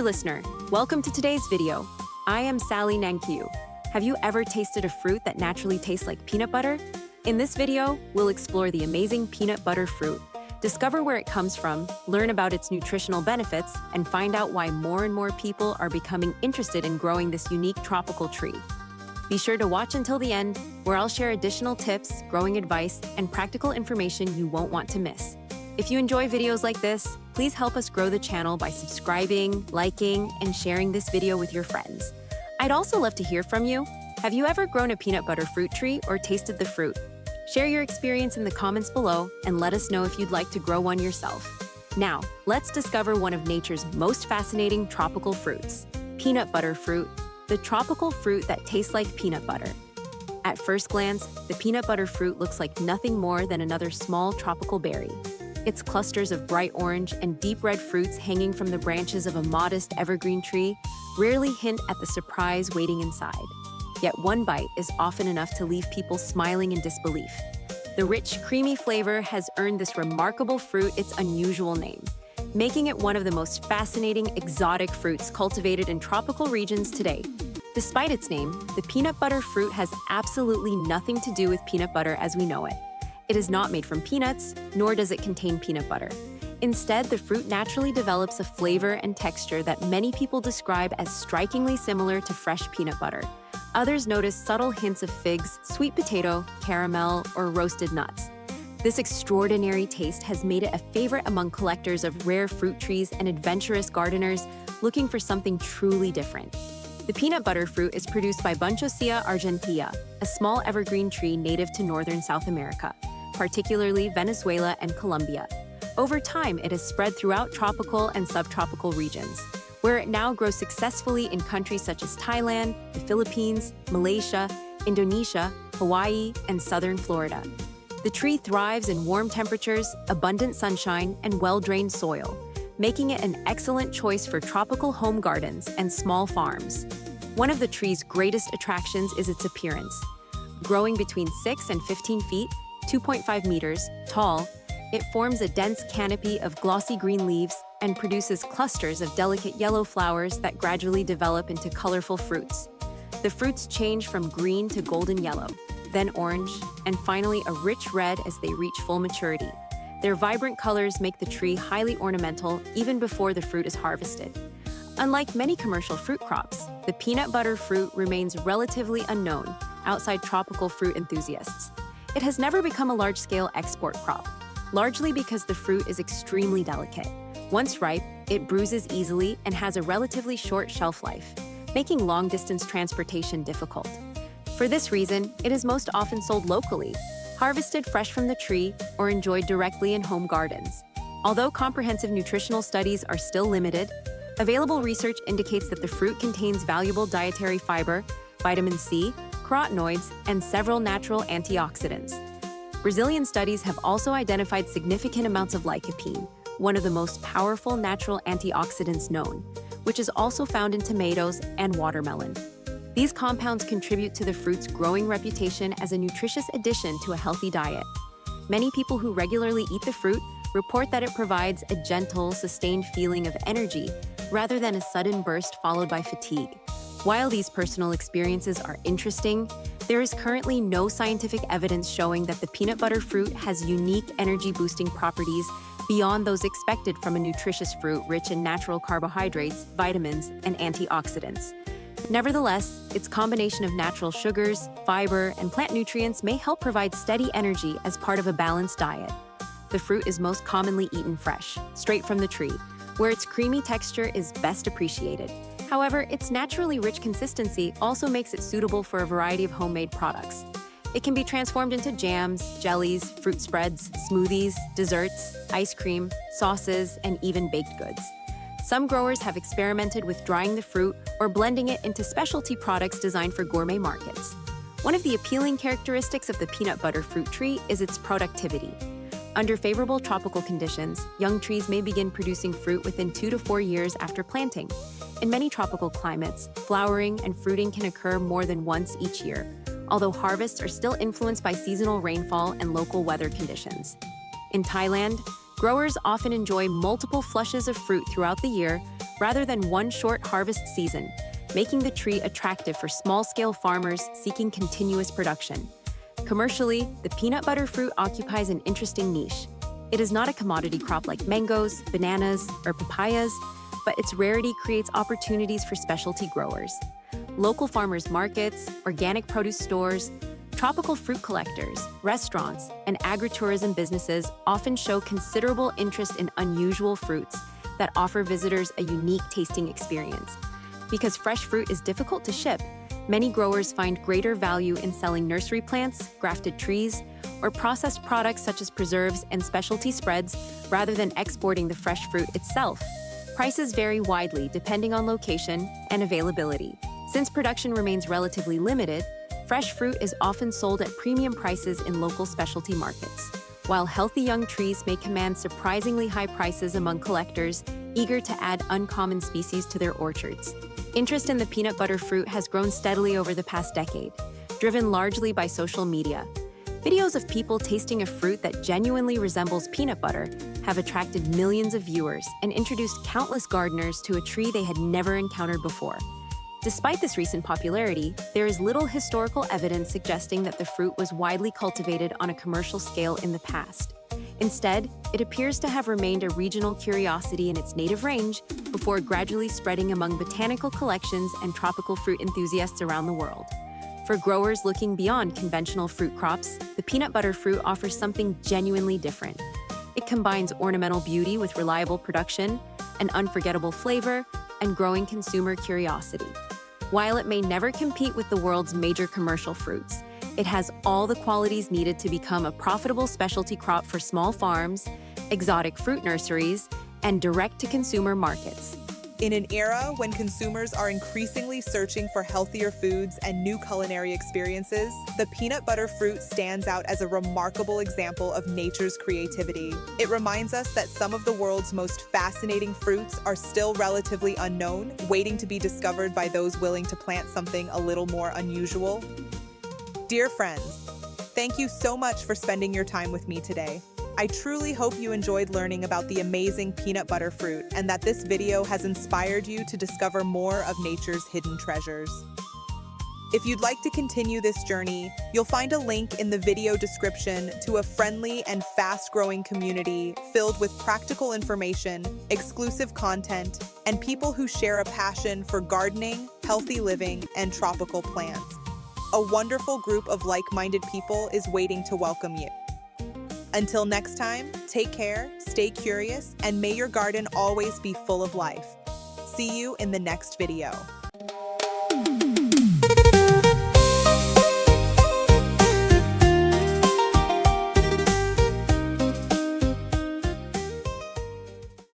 listener, welcome to today's video. I am Sally Nankiu. Have you ever tasted a fruit that naturally tastes like peanut butter? In this video, we'll explore the amazing peanut butter fruit, discover where it comes from, learn about its nutritional benefits, and find out why more and more people are becoming interested in growing this unique tropical tree. Be sure to watch until the end, where I'll share additional tips, growing advice, and practical information you won't want to miss. If you enjoy videos like this, please help us grow the channel by subscribing, liking, and sharing this video with your friends. I'd also love to hear from you. Have you ever grown a peanut butter fruit tree or tasted the fruit? Share your experience in the comments below and let us know if you'd like to grow one yourself. Now, let's discover one of nature's most fascinating tropical fruits, peanut butter fruit, the tropical fruit that tastes like peanut butter. At first glance, the peanut butter fruit looks like nothing more than another small tropical berry. Its clusters of bright orange and deep red fruits hanging from the branches of a modest evergreen tree rarely hint at the surprise waiting inside. Yet one bite is often enough to leave people smiling in disbelief. The rich, creamy flavor has earned this remarkable fruit its unusual name, making it one of the most fascinating exotic fruits cultivated in tropical regions today. Despite its name, the peanut butter fruit has absolutely nothing to do with peanut butter as we know it. It is not made from peanuts, nor does it contain peanut butter. Instead, the fruit naturally develops a flavor and texture that many people describe as strikingly similar to fresh peanut butter. Others notice subtle hints of figs, sweet potato, caramel, or roasted nuts. This extraordinary taste has made it a favorite among collectors of rare fruit trees and adventurous gardeners looking for something truly different. The peanut butter fruit is produced by Bunchosia argentea, a small evergreen tree native to northern South America, particularly Venezuela and Colombia. Over time, it has spread throughout tropical and subtropical regions, where it now grows successfully in countries such as Thailand, the Philippines, Malaysia, Indonesia, Hawaii, and southern Florida. The tree thrives in warm temperatures, abundant sunshine, and well-drained soil, making it an excellent choice for tropical home gardens and small farms. One of the tree's greatest attractions is its appearance. Growing between 6 and 15 feet, 2.5 meters, tall, it forms a dense canopy of glossy green leaves and produces clusters of delicate yellow flowers that gradually develop into colorful fruits. The fruits change from green to golden yellow, then orange, and finally a rich red as they reach full maturity. Their vibrant colors make the tree highly ornamental even before the fruit is harvested. Unlike many commercial fruit crops, the peanut butter fruit remains relatively unknown outside tropical fruit enthusiasts. It has never become a large-scale export crop, largely because the fruit is extremely delicate. Once ripe, it bruises easily and has a relatively short shelf life, making long-distance transportation difficult. For this reason, it is most often sold locally, harvested fresh from the tree, or enjoyed directly in home gardens. Although comprehensive nutritional studies are still limited, available research indicates that the fruit contains valuable dietary fiber, vitamin C, carotenoids, and several natural antioxidants. Brazilian studies have also identified significant amounts of lycopene, one of the most powerful natural antioxidants known, which is also found in tomatoes and watermelon. These compounds contribute to the fruit's growing reputation as a nutritious addition to a healthy diet. Many people who regularly eat the fruit report that it provides a gentle, sustained feeling of energy rather than a sudden burst followed by fatigue. While these personal experiences are interesting, there is currently no scientific evidence showing that the peanut butter fruit has unique energy-boosting properties beyond those expected from a nutritious fruit rich in natural carbohydrates, vitamins, and antioxidants. Nevertheless, its combination of natural sugars, fiber, and plant nutrients may help provide steady energy as part of a balanced diet. The fruit is most commonly eaten fresh, straight from the tree, where its creamy texture is best appreciated. However, its naturally rich consistency also makes it suitable for a variety of homemade products. It can be transformed into jams, jellies, fruit spreads, smoothies, desserts, ice cream, sauces, and even baked goods. Some growers have experimented with drying the fruit or blending it into specialty products designed for gourmet markets. One of the appealing characteristics of the peanut butter fruit tree is its productivity. Under favorable tropical conditions, young trees may begin producing fruit within 2 to 4 years after planting. In many tropical climates, flowering and fruiting can occur more than once each year, although harvests are still influenced by seasonal rainfall and local weather conditions. In Thailand, growers often enjoy multiple flushes of fruit throughout the year, rather than one short harvest season, making the tree attractive for small-scale farmers seeking continuous production. Commercially, the peanut butter fruit occupies an interesting niche. It is not a commodity crop like mangoes, bananas, or papayas, but its rarity creates opportunities for specialty growers. Local farmers markets, organic produce stores, tropical fruit collectors, restaurants, and agritourism businesses often show considerable interest in unusual fruits that offer visitors a unique tasting experience. Because fresh fruit is difficult to ship, many growers find greater value in selling nursery plants, grafted trees, or processed products such as preserves and specialty spreads rather than exporting the fresh fruit itself. Prices vary widely depending on location and availability. Since production remains relatively limited, fresh fruit is often sold at premium prices in local specialty markets, while healthy young trees may command surprisingly high prices among collectors eager to add uncommon species to their orchards. Interest in the peanut butter fruit has grown steadily over the past decade, driven largely by social media. Videos of people tasting a fruit that genuinely resembles peanut butter have attracted millions of viewers and introduced countless gardeners to a tree they had never encountered before. Despite this recent popularity, there is little historical evidence suggesting that the fruit was widely cultivated on a commercial scale in the past. Instead, it appears to have remained a regional curiosity in its native range before gradually spreading among botanical collections and tropical fruit enthusiasts around the world. For growers looking beyond conventional fruit crops, the peanut butter fruit offers something genuinely different. It combines ornamental beauty with reliable production, an unforgettable flavor, and growing consumer curiosity. While it may never compete with the world's major commercial fruits, it has all the qualities needed to become a profitable specialty crop for small farms, exotic fruit nurseries, and direct-to-consumer markets. In an era when consumers are increasingly searching for healthier foods and new culinary experiences, the peanut butter fruit stands out as a remarkable example of nature's creativity. It reminds us that some of the world's most fascinating fruits are still relatively unknown, waiting to be discovered by those willing to plant something a little more unusual. Dear friends, thank you so much for spending your time with me today. I truly hope you enjoyed learning about the amazing peanut butter fruit and that this video has inspired you to discover more of nature's hidden treasures. If you'd like to continue this journey, you'll find a link in the video description to a friendly and fast-growing community filled with practical information, exclusive content, and people who share a passion for gardening, healthy living, and tropical plants. A wonderful group of like-minded people is waiting to welcome you. Until next time, take care, stay curious, and may your garden always be full of life. See you in the next video.